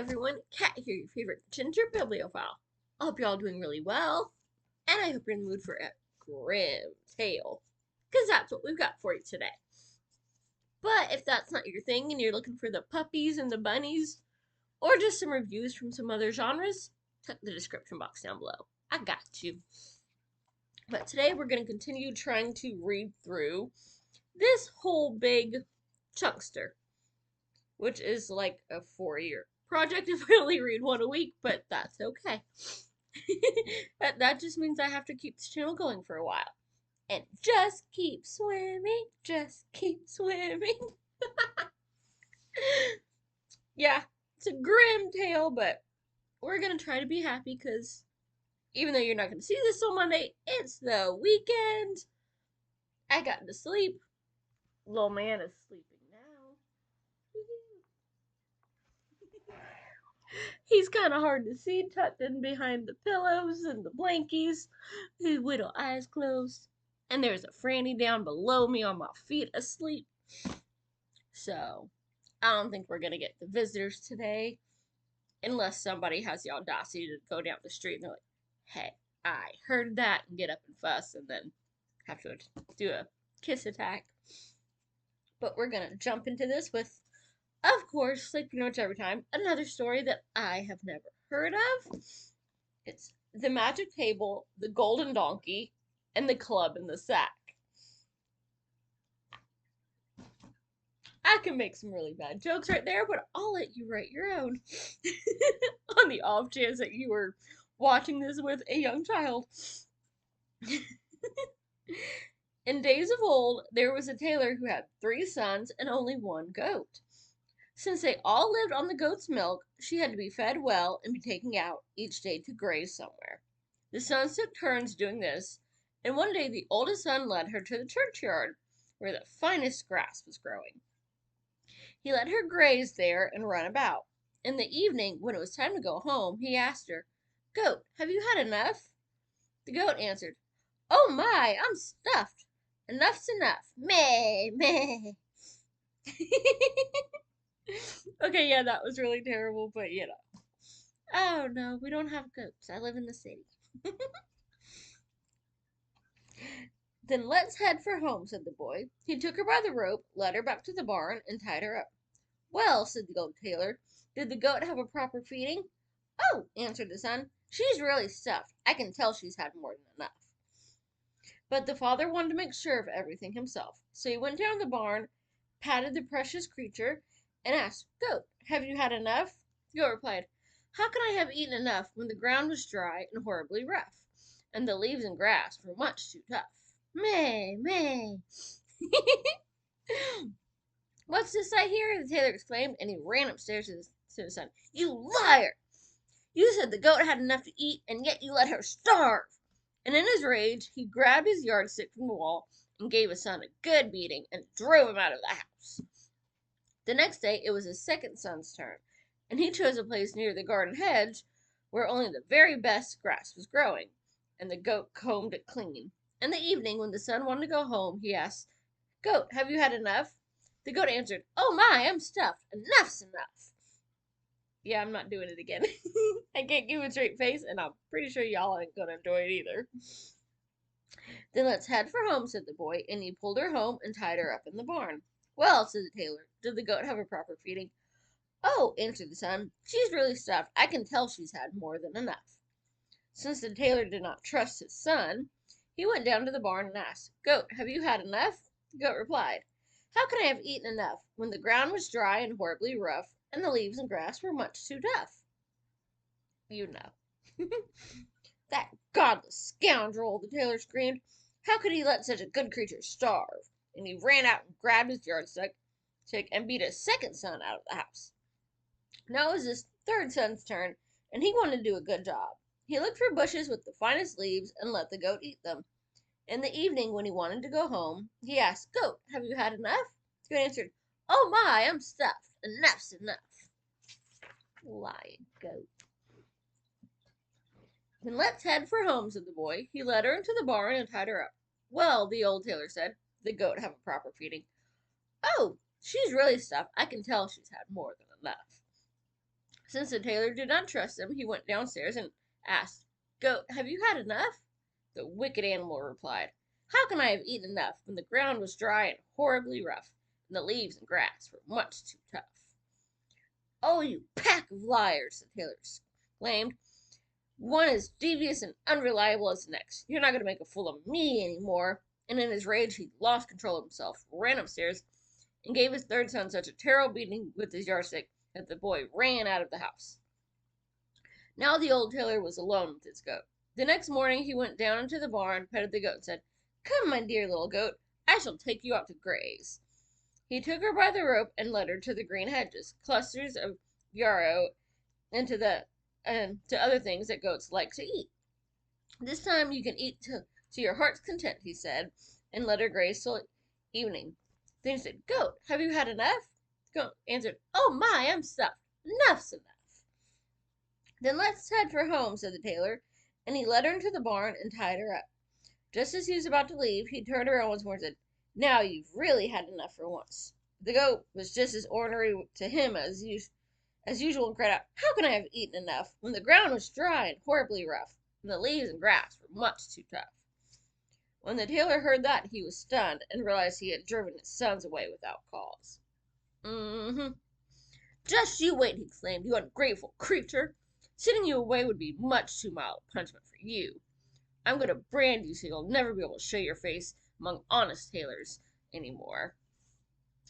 everyone, Kat here, your favorite ginger bibliophile. I hope y'all doing really well, and I hope you're in the mood for a grim tale, because that's what we've got for you today. But if that's not your thing and you're looking for the puppies and the bunnies, or just some reviews from some other genres, check the description box down below. I got you. But today we're going to continue trying to read through this whole big chunkster, which is like a 4-year project if I only read one a week, but that's okay. that just means I have to keep this channel going for a while. And just keep swimming, just keep swimming. Yeah, it's a grim tale, but we're gonna try to be happy because even though you're not gonna see this on Monday, it's the weekend. I got to sleep. Little man is sleeping now. He's kind of hard to see, tucked in behind the pillows and the blankies, his little eyes closed. And there's a Franny down below me on my feet asleep. So, I don't think we're going to get the visitors today, unless somebody has the audacity to go down the street and they're like, hey, I heard that, and get up and fuss, and then have to do a kiss attack. But we're going to jump into this with, of course, like pretty much every time, another story that I have never heard of. It's The Magic Table, The Golden Donkey, and The Club in the Sack. I can make some really bad jokes right there, but I'll let you write your own. On the off chance that you were watching this with a young child. In days of old, there was a tailor who had 3 sons and only 1 goat. Since they all lived on the goat's milk, she had to be fed well and be taken out each day to graze somewhere. The sons took turns doing this, and one day the oldest son led her to the churchyard, where the finest grass was growing. He let her graze there and run about. In the evening, when it was time to go home, he asked her, "Goat, have you had enough?" The goat answered, "Oh my, I'm stuffed. Enough's enough. Meh, meh." Okay, yeah, that was really terrible, but you know. Oh no, we don't have goats. I live in the city. Then let's head for home, said the boy. He took her by the rope, led her back to the barn, and tied her up. Well, said the old tailor, did the goat have a proper feeding? Oh, answered the son, she's really stuffed. I can tell she's had more than enough. But the father wanted to make sure of everything himself, so he went down to the barn, patted the precious creature, and asked, Goat, have you had enough? The goat replied, How can I have eaten enough when the ground was dry and horribly rough, and the leaves and grass were much too tough? Meh, meh. What's this I hear? The tailor exclaimed, and he ran upstairs to his son. You liar! You said the goat had enough to eat, and yet you let her starve. And in his rage, he grabbed his yardstick from the wall and gave his son a good beating and drove him out of the house. The next day, it was his second son's turn, and he chose a place near the garden hedge where only the very best grass was growing, and the goat combed it clean. In the evening, when the son wanted to go home, he asked, Goat, have you had enough? The goat answered, Oh my, I'm stuffed. Enough's enough. Yeah, I'm not doing it again. I can't give a straight face, and I'm pretty sure y'all ain't gonna enjoy it either. Then let's head for home, said the boy, and he pulled her home and tied her up in the barn. Well, said the tailor, did the goat have a proper feeding? Oh, answered the son, she's really stuffed. I can tell she's had more than enough. Since the tailor did not trust his son, he went down to the barn and asked, Goat, have you had enough? The goat replied, How can I have eaten enough when the ground was dry and horribly rough, and the leaves and grass were much too tough? You know. That godless scoundrel, the tailor screamed. How could he let such a good creature starve? And he ran out and grabbed his yardstick and beat his second son out of the house. Now it was his third son's turn, and he wanted to do a good job. He looked for bushes with the finest leaves and let the goat eat them. In the evening, when he wanted to go home, he asked, Goat, have you had enough? The goat answered, Oh my, I'm stuffed. Enough's enough. Lying goat. Then let's head for home, said the boy. He led her into the barn and tied her up. Well, the old tailor said, the goat have a proper feeding. Oh, she's really stuffed. I can tell she's had more than enough. Since the tailor did not trust him, he went downstairs and asked, "Goat, have you had enough?" The wicked animal replied, "How can I have eaten enough when the ground was dry and horribly rough, and the leaves and grass were much too tough?" "Oh, you pack of liars!" the tailor exclaimed. "One as devious and unreliable as the next. You're not going to make a fool of me any more." And in his rage, he lost control of himself, ran upstairs, and gave his third son such a terrible beating with his yardstick that the boy ran out of the house. Now the old tailor was alone with his goat. The next morning he went down into the barn, petted the goat, and said, "Come, my dear little goat, I shall take you out to graze." He took her by the rope and led her to the green hedges, clusters of yarrow, and to other things that goats like to eat. "This time you can eat to your heart's content," he said, and let her graze till evening. Then he said, "Goat, have you had enough?" The goat answered, "Oh my, I'm stuffed. Enough's enough." "Then let's head for home," said the tailor, and he led her into the barn and tied her up. Just as he was about to leave, he turned around once more and said, "Now you've really had enough for once." The goat was just as ornery to him as usual and cried out, "How can I have eaten enough when the ground was dry and horribly rough, and the leaves and grass were much too tough?" When the tailor heard that, he was stunned and realized he had driven his sons away without cause. "Mm-hmm. Just you wait," he exclaimed, "you ungrateful creature. Sending you away would be much too mild a punishment for you. I'm going to brand you so you'll never be able to show your face among honest tailors any more."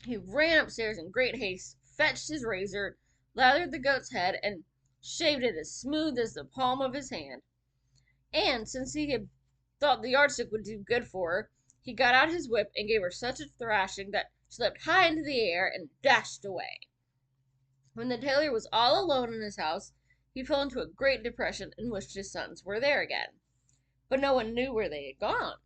He ran upstairs in great haste, fetched his razor, lathered the goat's head, and shaved it as smooth as the palm of his hand. And since he had thought the yardstick would do good for her, he got out his whip and gave her such a thrashing that she leapt high into the air and dashed away. When the tailor was all alone in his house, he fell into a great depression and wished his sons were there again. But no one knew where they had gone.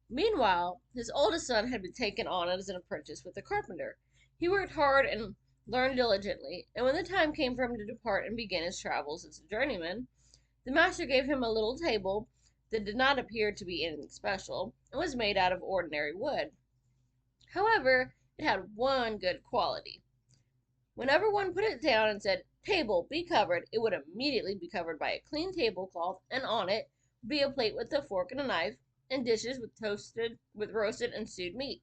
Meanwhile, his oldest son had been taken on as an apprentice with the carpenter. He worked hard and learned diligently, and when the time came for him to depart and begin his travels as a journeyman, the master gave him a little table that did not appear to be anything special, and was made out of ordinary wood. However, it had one good quality. Whenever one put it down and said, "Table, be covered," it would immediately be covered by a clean tablecloth, and on it would be a plate with a fork and a knife, and dishes with roasted and stewed meat,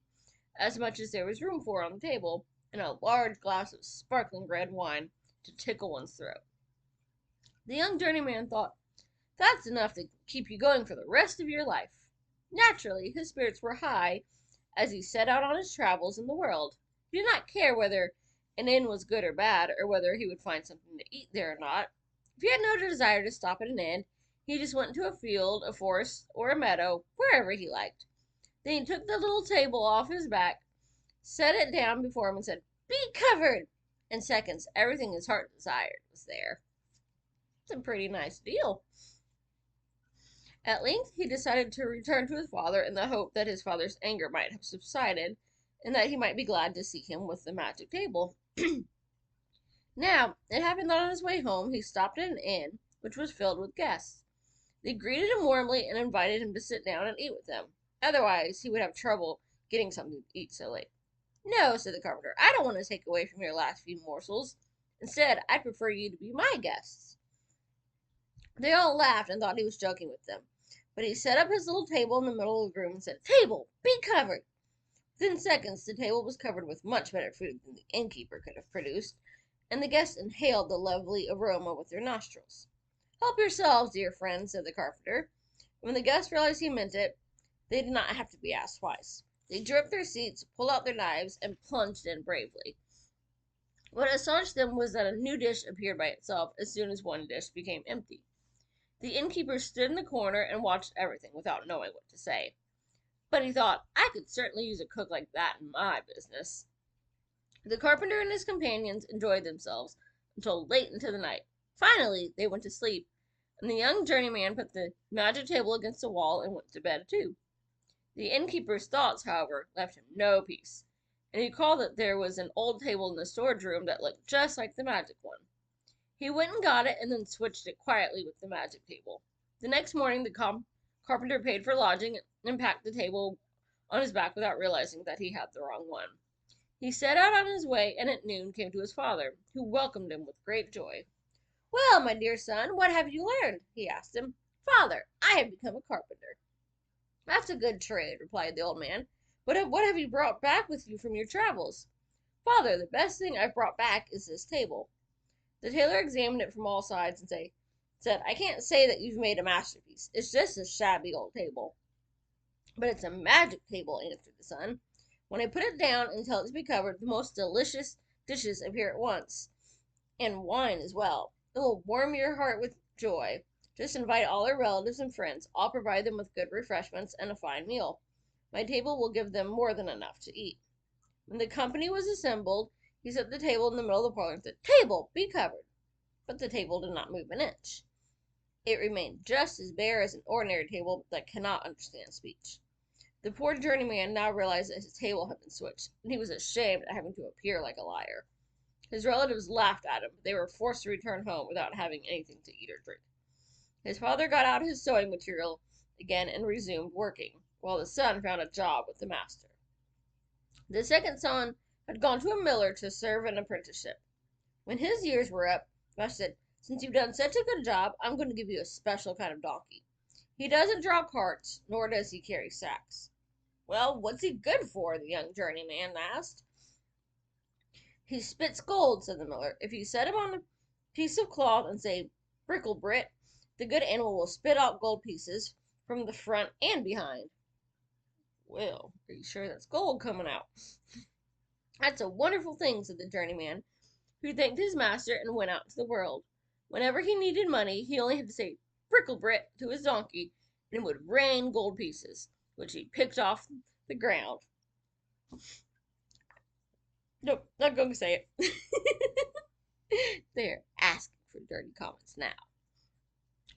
as much as there was room for on the table, and a large glass of sparkling red wine to tickle one's throat. The young journeyman thought, "That's enough to keep you going for the rest of your life." Naturally, his spirits were high as he set out on his travels in the world. He did not care whether an inn was good or bad, or whether he would find something to eat there or not. If he had no desire to stop at an inn, he just went into a field, a forest, or a meadow, wherever he liked. Then he took the little table off his back, set it down before him, and said, "Be covered!" In seconds, everything his heart desired was there. It's a pretty nice deal. At length he decided to return to his father in the hope that his father's anger might have subsided, and that he might be glad to see him with the magic table. Now, it happened that on his way home he stopped at an inn which was filled with guests. They greeted him warmly and invited him to sit down and eat with them. Otherwise, he would have trouble getting something to eat so late. "No," said the carpenter, "I don't want to take away from your last few morsels. Instead, I'd prefer you to be my guests." They all laughed and thought he was joking with them. But he set up his little table in the middle of the room and said, "Table, be covered." Within seconds, the table was covered with much better food than the innkeeper could have produced, and the guests inhaled the lovely aroma with their nostrils. "Help yourselves, dear friends," said the carpenter. When the guests realized he meant it, they did not have to be asked twice. They drew up their seats, pulled out their knives, and plunged in bravely. What astonished them was that a new dish appeared by itself as soon as one dish became empty. The innkeeper stood in the corner and watched everything without knowing what to say. But he thought, "I could certainly use a cook like that in my business." The carpenter and his companions enjoyed themselves until late into the night. Finally, they went to sleep, and the young journeyman put the magic table against the wall and went to bed too. The innkeeper's thoughts, however, left him no peace, and he called that there was an old table in the storage room that looked just like the magic one. He went and got it, and then switched it quietly with the magic table. The next morning the carpenter paid for lodging and packed the table on his back without realizing that he had the wrong one. He set out on his way, and at noon came to his father, who welcomed him with great joy. Well, my dear son, what have you learned? He asked him. Father, I have become a carpenter. That's a good trade, replied the old man. But what have you brought back with you from your travels? Father, the best thing I've brought back is this table. The tailor examined it from all sides and said, I can't say that you've made a masterpiece. It's just a shabby old table. But it's a magic table, answered the son. When I put it down and tell it to be covered, the most delicious dishes appear at once, and wine as well. It will warm your heart with joy. Just invite all our relatives and friends. I'll provide them with good refreshments and a fine meal. My table will give them more than enough to eat. When the company was assembled, he set the table in the middle of the parlor and said, Table, be covered. But the table did not move an inch. It remained just as bare as an ordinary table that cannot understand speech. The poor journeyman now realized that his table had been switched, and he was ashamed at having to appear like a liar. His relatives laughed at him, but they were forced to return home without having anything to eat or drink. His father got out his sewing material again and resumed working, while the son found a job with the master. The second son had gone to a miller to serve an apprenticeship. When his years were up, the master said, Since you've done such a good job, I'm going to give you a special kind of donkey. He doesn't draw carts, nor does he carry sacks. Well, what's he good for? The young journeyman asked. He spits gold, said the miller. If you set him on a piece of cloth and say, Bricklebrit, the good animal will spit out gold pieces from the front and behind. Well, are you sure that's gold coming out? That's a wonderful thing, said the journeyman, who thanked his master and went out into the world. Whenever he needed money, he only had to say Bricklebrit to his donkey, and it would rain gold pieces, which he picked off the ground. Nope, not going to say it. They're asking for dirty comments now.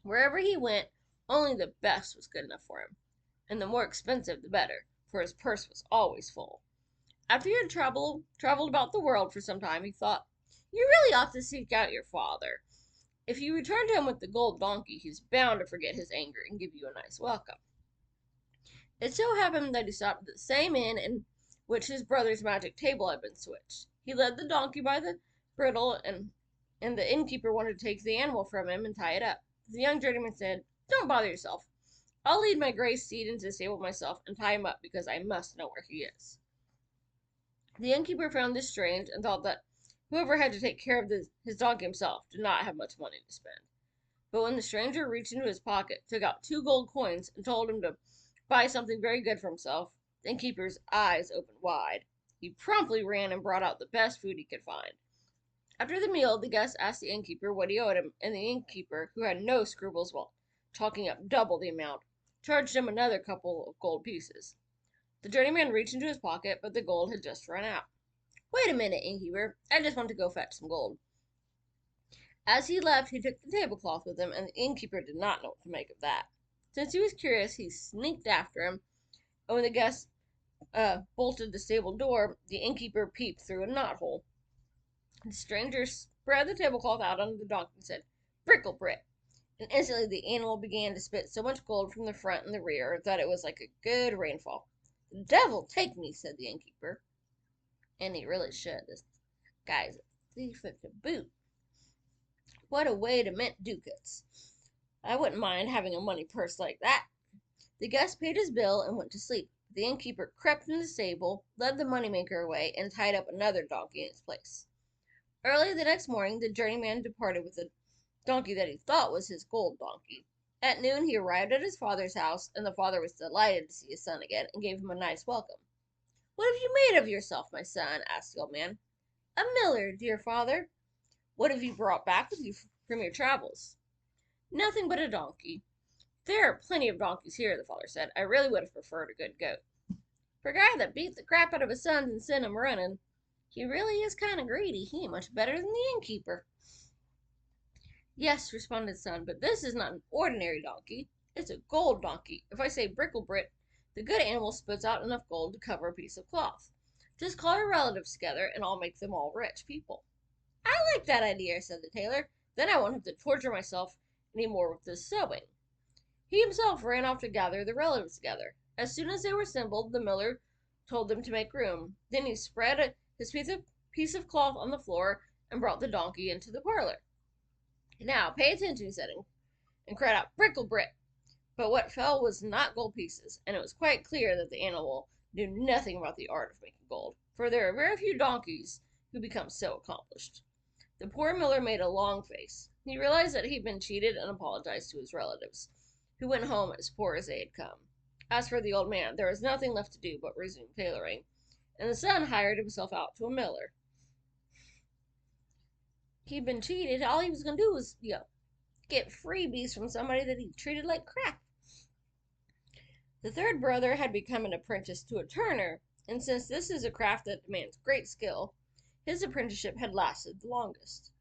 Wherever he went, only the best was good enough for him, and the more expensive the better, for his purse was always full. After he had traveled about the world for some time, he thought, You really ought to seek out your father. If you return to him with the gold donkey, he's bound to forget his anger and give you a nice welcome. It so happened that he stopped at the same inn in which his brother's magic table had been switched. He led the donkey by the bridle, and the innkeeper wanted to take the animal from him and tie it up. The young journeyman said, Don't bother yourself. I'll lead my gray steed into the stable myself and tie him up because I must know where he is. The innkeeper found this strange and thought that whoever had to take care of his donkey himself did not have much money to spend. But when the stranger reached into his pocket, took out 2 gold coins, and told him to buy something very good for himself, the innkeeper's eyes opened wide. He promptly ran and brought out the best food he could find. After the meal, the guest asked the innkeeper what he owed him, and the innkeeper, who had no scruples while chalking up double the amount, charged him another couple of gold pieces. The journeyman reached into his pocket, but the gold had just run out. Wait a minute, innkeeper. I just want to go fetch some gold. As he left, he took the tablecloth with him, and the innkeeper did not know what to make of that. Since he was curious, he sneaked after him, and when the guest bolted the stable door, the innkeeper peeped through a knothole. The stranger spread the tablecloth out on the donkey and said, Bricklebrit, and instantly the animal began to spit so much gold from the front and the rear that it was like a good rainfall. The devil take me, said the innkeeper. And he really should. This guy's a thief at the boot. What a way to mint ducats. I wouldn't mind having a money purse like that. The guest paid his bill and went to sleep. The innkeeper crept into the stable, led the moneymaker away, and tied up another donkey in its place. Early the next morning, the journeyman departed with a donkey that he thought was his gold donkey. At noon, he arrived at his father's house, and the father was delighted to see his son again and gave him a nice welcome. What have you made of yourself, my son? Asked the old man. A miller, dear father. What have you brought back with you from your travels? Nothing but a donkey. There are plenty of donkeys here, the father said. I really would have preferred a good goat. For a guy that beat the crap out of his sons and sent him running, he really is kind of greedy. He ain't much better than the innkeeper. Yes, responded the son, but this is not an ordinary donkey. It's a gold donkey. If I say Bricklebrit, the good animal spits out enough gold to cover a piece of cloth. Just call your relatives together, and I'll make them all rich people. I like that idea, said the tailor. Then I won't have to torture myself any more with this sewing. He himself ran off to gather the relatives together. As soon as they were assembled, the miller told them to make room. Then he spread his piece of cloth on the floor and brought the donkey into the parlor. Now, pay attention, he said, and cried out, Bricklebrit! But what fell was not gold pieces, and it was quite clear that the animal knew nothing about the art of making gold, for there are very few donkeys who become so accomplished. The poor miller made a long face. He realized that he'd been cheated and apologized to his relatives, who went home as poor as they had come. As for the old man, there was nothing left to do but resume tailoring, and the son hired himself out to a miller. He'd been cheated. All he was going to do was, get freebies from somebody that he treated like crap. The third brother had become an apprentice to a turner, and since this is a craft that demands great skill, his apprenticeship had lasted the longest.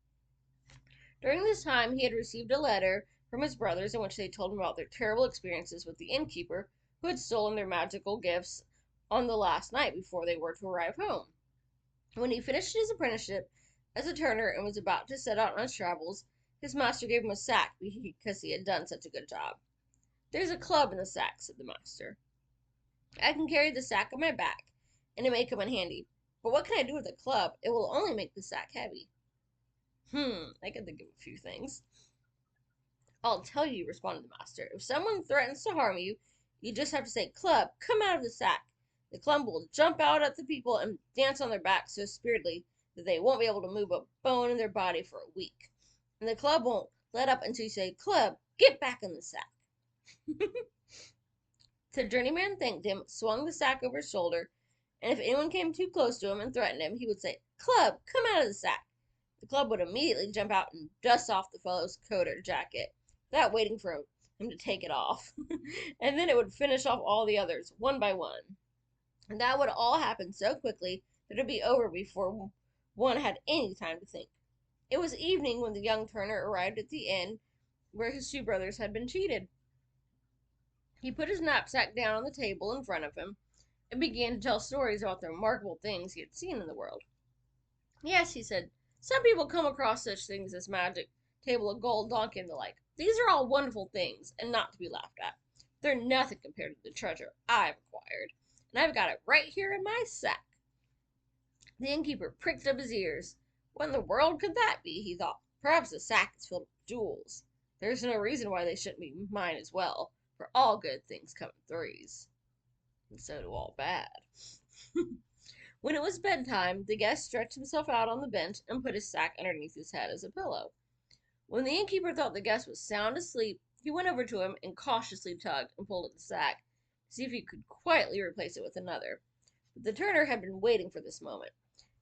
During this time, he had received a letter from his brothers in which they told him about their terrible experiences with the innkeeper who had stolen their magical gifts on the last night before they were to arrive home. When he finished his apprenticeship as a turner and was about to set out on his travels, his master gave him a sack because he had done such a good job. There's a club in the sack, said the master. I can carry the sack on my back, and it may come in handy. But what can I do with a club? It will only make the sack heavy. I can think of a few things. I'll tell you, responded the master. If someone threatens to harm you, you just have to say, Club, come out of the sack. The club will jump out at the people and dance on their backs so spiritedly that they won't be able to move a bone in their body for a week. And the club won't let up until you say, Club, get back in the sack. The journeyman thanked him, swung the sack over his shoulder, and if anyone came too close to him and threatened him, he would say, Club, come out of the sack. The club would immediately jump out and dust off the fellow's coat or jacket, without waiting for him to take it off. And then it would finish off all the others, one by one. And that would all happen so quickly that it would be over before one had any time to think. It was evening when the young turner arrived at the inn where his two brothers had been cheated. He put his knapsack down on the table in front of him and began to tell stories about the remarkable things he had seen in the world. Yes, he said, some people come across such things as magic, table of gold, donkey, and the like. These are all wonderful things, and not to be laughed at. They're nothing compared to the treasure I've acquired, and I've got it right here in my sack. The innkeeper pricked up his ears. What in the world could that be, he thought. Perhaps the sack is filled with jewels. There's no reason why they shouldn't be mine as well, for all good things come in threes. And so do all bad. When it was bedtime, the guest stretched himself out on the bench and put his sack underneath his head as a pillow. When the innkeeper thought the guest was sound asleep, he went over to him and cautiously tugged and pulled at the sack to see if he could quietly replace it with another. But the turner had been waiting for this moment,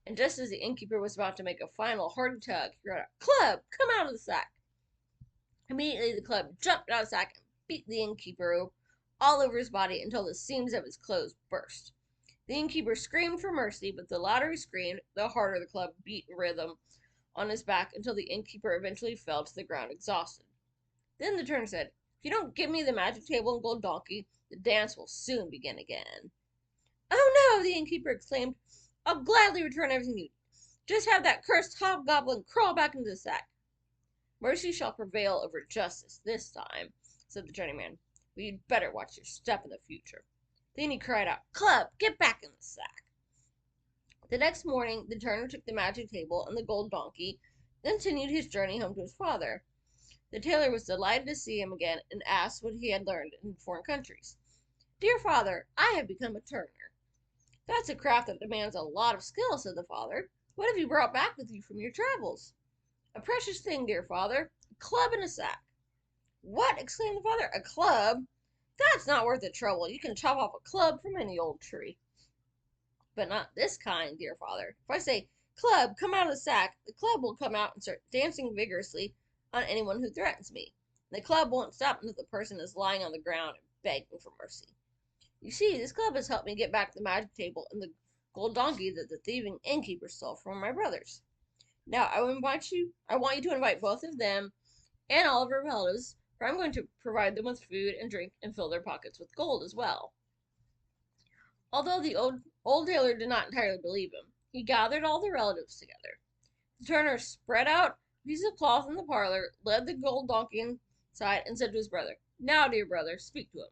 and just as the innkeeper was about to make a final hearty tug, he cried out, Club, come out of the sack! Immediately the club jumped out of the sack and beat the innkeeper all over his body until the seams of his clothes burst. The innkeeper screamed for mercy, but the louder he screamed, the harder the club beat in rhythm on his back until the innkeeper eventually fell to the ground exhausted. Then the turner said, If you don't give me the magic table and gold donkey, the dance will soon begin again. Oh no, the innkeeper exclaimed. I'll gladly return everything you just have that cursed hobgoblin crawl back into the sack. Mercy shall prevail over justice this time, said the journeyman, but you'd better watch your step in the future. Then he cried out, Club, get back in the sack. The next morning, the turner took the magic table and the gold donkey, then continued his journey home to his father. The tailor was delighted to see him again and asked what he had learned in foreign countries. Dear father, I have become a turner. That's a craft that demands a lot of skill, said the father. What have you brought back with you from your travels? A precious thing, dear father, a club and a sack. What? Exclaimed the father. A club? That's not worth the trouble. You can chop off a club from any old tree. But not this kind, dear father. If I say, Club, come out of the sack, the club will come out and start dancing vigorously on anyone who threatens me. The club won't stop until the person is lying on the ground and begging for mercy. You see, this club has helped me get back the magic table and the gold donkey that the thieving innkeeper stole from my brothers. Now, I want you to invite both of them and all of our relatives, for I'm going to provide them with food and drink and fill their pockets with gold as well. Although the old tailor did not entirely believe him, he gathered all the relatives together. The turner spread out a piece of cloth in the parlor, led the gold donkey inside, and said to his brother, Now, dear brother, speak to him.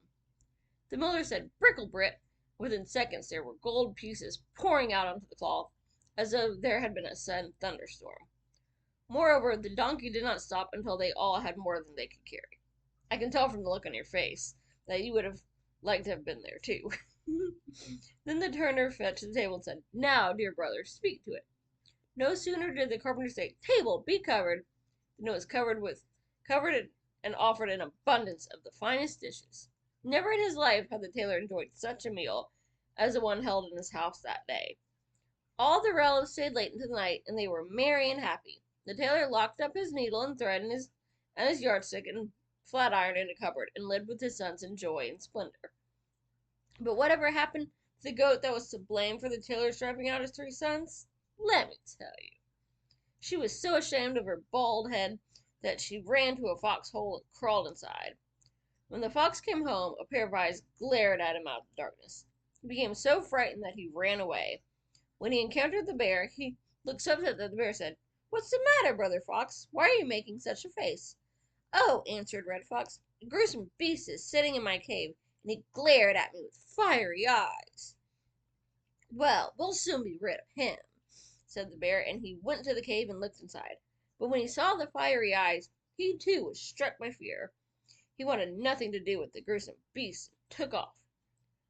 The miller said, Bricklebrit. Within seconds there were gold pieces pouring out onto the cloth, as though there had been a sudden thunderstorm. Moreover, the donkey did not stop until they all had more than they could carry. I can tell from the look on your face that you would have liked to have been there too. Then the turner fetched the table and said, "Now, dear brother, speak to it." No sooner did the carpenter say, "Table, be covered," than it was covered and offered an abundance of the finest dishes. Never in his life had the tailor enjoyed such a meal as the one held in his house that day. All the relatives stayed late into the night, and they were merry and happy. The tailor locked up his needle and thread and his yardstick and flat iron in a cupboard, and lived with his sons in joy and splendor. But whatever happened to the goat that was to blame for the tailor's driving out his three sons? Let me tell you. She was so ashamed of her bald head that she ran to a foxhole and crawled inside. When the fox came home, a pair of eyes glared at him out of the darkness. He became so frightened that he ran away. When he encountered the bear, he looked so upset that the bear said, "What's the matter, Brother Fox? Why are you making such a face?" "Oh," answered Red Fox, "a gruesome beast is sitting in my cave, and he glared at me with fiery eyes." "Well, we'll soon be rid of him," said the bear, and he went to the cave and looked inside. But when he saw the fiery eyes, he too was struck by fear. He wanted nothing to do with the gruesome beast and took off.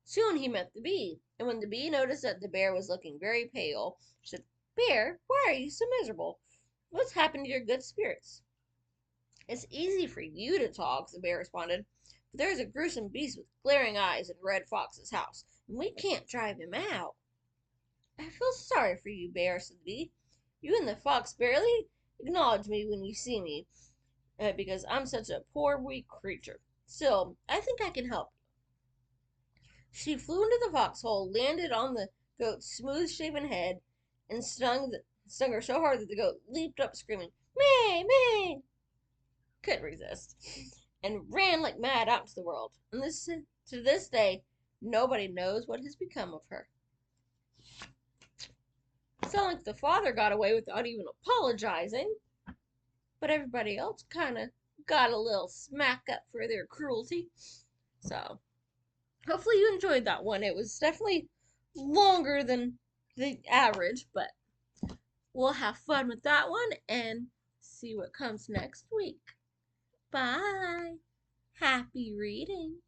Soon he met the bee, and when the bee noticed that the bear was looking very pale, she said, "Bear, why are you so miserable? What's happened to your good spirits?" "It's easy for you to talk," the bear responded, "but there is a gruesome beast with glaring eyes in Red Fox's house, and we can't drive him out." "I feel sorry for you, Bear," said the bee. "You and the fox barely acknowledge me when you see me, because I'm such a poor, weak creature. Still, I think I can help you." She flew into the foxhole, landed on the goat's smooth-shaven head, and stung her so hard that the goat leaped up, screaming, "Meh, meh!" Couldn't resist, and ran like mad out into the world. And to this day, nobody knows what has become of her. Sound like the father got away without even apologizing, but everybody else kind of got a little smack up for their cruelty. So, hopefully you enjoyed that one. It was definitely longer than the average, but we'll have fun with that one and see what comes next week. Bye. Happy reading.